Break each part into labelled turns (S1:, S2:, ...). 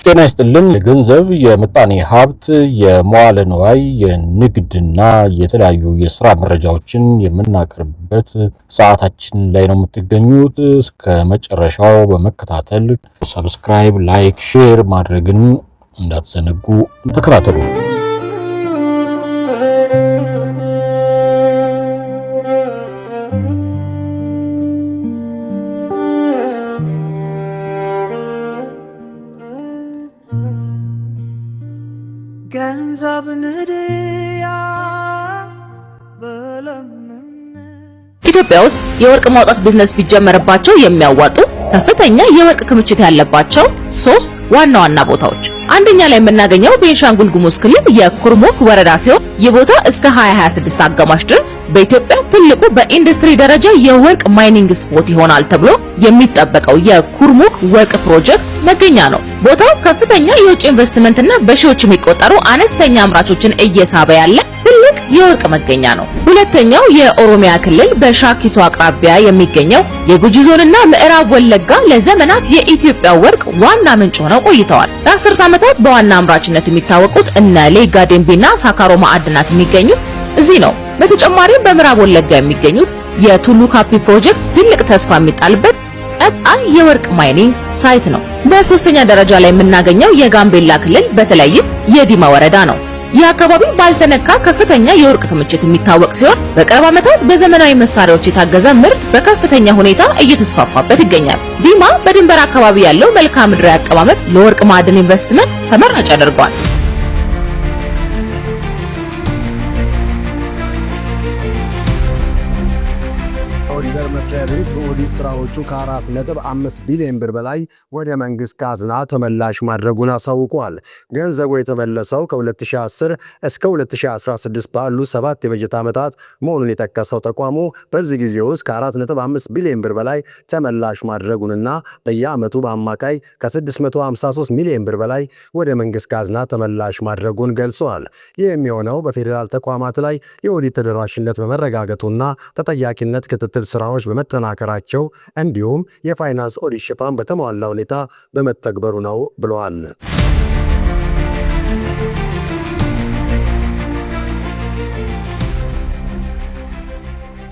S1: ጤና ይስጥልን። ገንዘብ የምጣኔ ሀብት የመዋለ ንዋይ የንግድና የተለያዩ የሥራ መረጃዎችን የምናቀርብበት ሰዓታችን ላይ ነው የምትገኙት። እስከ መጨረሻው በመከታተል ሰብስክራይብ፣ ላይክ፣ ሼር ማድረግን እንዳትዘነጉ። ተከታተሉ።
S2: ኢትዮጵያ ውስጥ የወርቅ ማውጣት ቢዝነስ ቢጀመርባቸው የሚያዋጡ ከፍተኛ የወርቅ ክምችት ያለባቸው 3 ዋና ዋና ቦታዎች። አንደኛ ላይ የምናገኘው ቤንሻንጉል ጉሙዝ ክልል የኩርሙክ ወረዳ ሲሆን ይህ ቦታ እስከ 2026 አጋማሽ ድረስ በኢትዮጵያ ትልቁ በኢንዱስትሪ ደረጃ የወርቅ ማይኒንግ ስፖት ይሆናል ተብሎ የሚጠበቀው የኩርሙክ ወርቅ ፕሮጀክት መገኛ ነው። ቦታው ከፍተኛ የውጭ ኢንቨስትመንትና በሺዎች የሚቆጠሩ አነስተኛ አምራቾችን እየሳበ ያለ ትልቅ የወርቅ መገኛ ነው። ሁለተኛው የኦሮሚያ ክልል በሻኪሶ አቅራቢያ የሚገኘው የጉጂ ዞንና ምዕራብ ወለጋ ለዘመናት የኢትዮጵያ ወርቅ ዋና ምንጭ ሆነው ቆይተዋል። ለ10 ዓመታት በዋና አምራችነት የሚታወቁት እነ ሌጋ ዴምቢና ሳካሮ ማዕድናት የሚገኙት እዚህ ነው። በተጨማሪም በምዕራብ ወለጋ የሚገኙት የቱሉ ካፒ ፕሮጀክት ትልቅ ተስፋ የሚጣልበት ቀጣይ የወርቅ ማይኒንግ ሳይት ነው። በሶስተኛ ደረጃ ላይ የምናገኘው የጋምቤላ ክልል በተለይም የዲማ ወረዳ ነው። ይህ አካባቢ ባልተነካ ከፍተኛ የወርቅ ክምችት የሚታወቅ ሲሆን በቅርብ ዓመታት በዘመናዊ መሳሪያዎች የታገዘ ምርት በከፍተኛ ሁኔታ እየተስፋፋበት ይገኛል። ዲማ በድንበር አካባቢ ያለው መልክዓ ምድራዊ አቀማመጥ ለወርቅ ማዕድን ኢንቨስትመንት ተመራጭ ያደርገዋል።
S3: ኦዲተር መስሪያ ቤት በኦዲት ስራዎቹ ከ4.5 ቢሊዮን ብር በላይ ወደ መንግስት ካዝና ተመላሽ ማድረጉን አሳውቋል። ገንዘቡ የተመለሰው ከ2010 እስከ 2016 ባሉ 7 የበጀት ዓመታት መሆኑን የጠቀሰው ተቋሙ በዚህ ጊዜ ውስጥ ከ4.5 ቢሊዮን ብር በላይ ተመላሽ ማድረጉንና በየዓመቱ በአማካይ ከ653 ሚሊዮን ብር በላይ ወደ መንግስት ካዝና ተመላሽ ማድረጉን ገልጿል። ይህ የሚሆነው በፌዴራል ተቋማት ላይ የኦዲት ተደራሽነት በመረጋገጡና ተጠያቂነት ክትትል ስራዎች በመጠናከራቸው እንዲሁም የፋይናንስ ኦዲት ሽፋን በተሟላ ሁኔታ በመተግበሩ ነው ብለዋል።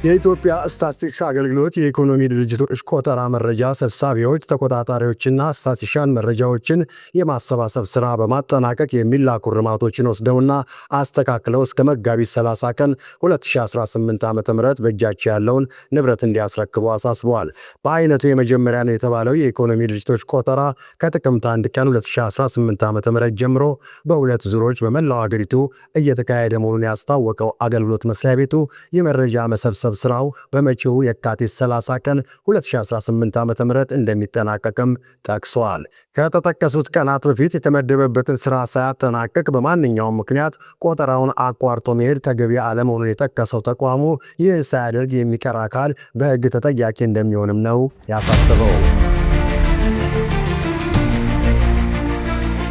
S3: የኢትዮጵያ ስታቲስቲክስ አገልግሎት የኢኮኖሚ ድርጅቶች ቆጠራ መረጃ ሰብሳቢዎች፣ ተቆጣጣሪዎችና ስታቲስቲሻን መረጃዎችን የማሰባሰብ ስራ በማጠናቀቅ የሚላኩ እርማቶችን ወስደውና አስተካክለው እስከ መጋቢት 30 ቀን 2018 ዓ.ም በእጃቸው ያለውን ንብረት እንዲያስረክቡ አሳስበዋል። በአይነቱ የመጀመሪያ ነው የተባለው የኢኮኖሚ ድርጅቶች ቆጠራ ከጥቅምት 1 ቀን 2018 ዓ.ም ጀምሮ በሁለት ዙሮች በመላው አገሪቱ እየተካሄደ መሆኑን ያስታወቀው አገልግሎት መስሪያ ቤቱ የመረጃ መሰብሰብ ስራው በመጪው የካቲት 30 ቀን 2018 ዓ.ም እንደሚጠናቀቅም ጠቅሷል። ከተጠቀሱት ቀናት በፊት የተመደበበትን ስራ ሳያጠናቅቅ በማንኛውም ምክንያት ቆጠራውን አቋርጦ መሄድ ተገቢ አለመሆኑን የጠቀሰው ተቋሙ ይህ ሳያደርግ የሚቀር አካል በሕግ ተጠያቂ እንደሚሆንም ነው ያሳሰበው።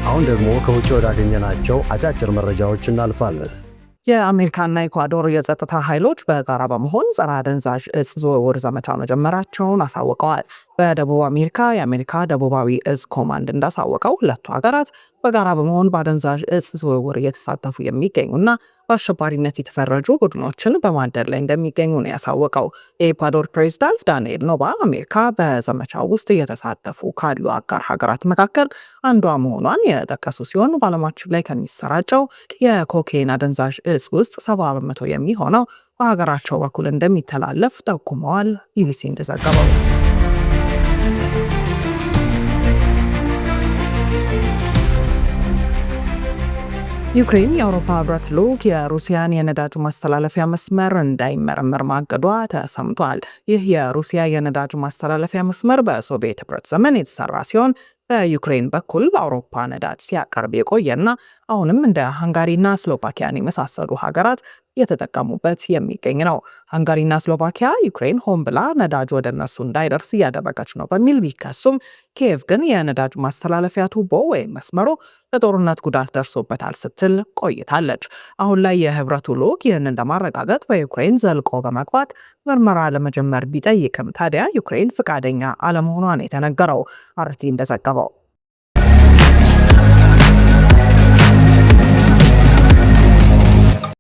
S3: አሁን ደግሞ ከውጭ ወዳገኘናቸው አጫጭር መረጃዎች እናልፋለን።
S4: የአሜሪካና ኢኳዶር የጸጥታ ኃይሎች በጋራ በመሆን ጸረ አደንዛዥ እጽ ዝውውር ዘመቻ መጀመራቸውን አሳውቀዋል። በደቡብ አሜሪካ የአሜሪካ ደቡባዊ እዝ ኮማንድ እንዳሳወቀው ሁለቱ ሀገራት በጋራ በመሆን በአደንዛዥ እጽ ዝውውር እየተሳተፉ የሚገኙና በአሸባሪነት የተፈረጁ ቡድኖችን በማደን ላይ እንደሚገኙ ነው ያሳወቀው። የኢኳዶር ፕሬዝዳንት ዳንኤል ኖባ አሜሪካ በዘመቻው ውስጥ እየተሳተፉ ካሉ አጋር ሀገራት መካከል አንዷ መሆኗን የጠቀሱ ሲሆን በዓለማችን ላይ ከሚሰራጨው የኮኬን አደንዛዥ እጽ ውስጥ 70% የሚሆነው በሀገራቸው በኩል እንደሚተላለፍ ጠቁመዋል። ቢቢሲ እንደዘገበው ዩክሬን የአውሮፓ ህብረት ልዑክ የሩሲያን የነዳጅ ማስተላለፊያ መስመር እንዳይመረመር ማቀዷ ተሰምቷል። ይህ የሩሲያ የነዳጅ ማስተላለፊያ መስመር በሶቪየት ህብረት ዘመን የተሰራ ሲሆን በዩክሬን በኩል ለአውሮፓ ነዳጅ ሲያቀርብ የቆየና አሁንም እንደ ሃንጋሪና ስሎቫኪያን የመሳሰሉ ሀገራት የተጠቀሙበት የሚገኝ ነው። ሃንጋሪና ስሎቫኪያ ዩክሬን ሆን ብላ ነዳጅ ወደ እነሱ እንዳይደርስ እያደረገች ነው በሚል ቢከሱም ኪየቭ ግን የነዳጅ ማስተላለፊያ ቱቦ ወይም መስመሩ ለጦርነት ጉዳት ደርሶበታል ስትል ቆይታለች። አሁን ላይ የህብረቱ ልዑክ ይህንን ለማረጋገጥ በዩክሬን ዘልቆ በመግባት ምርመራ ለመጀመር ቢጠይቅም ታዲያ ዩክሬን ፍቃደኛ አለመሆኗን የተነገረው። አርቲ እንደዘገበው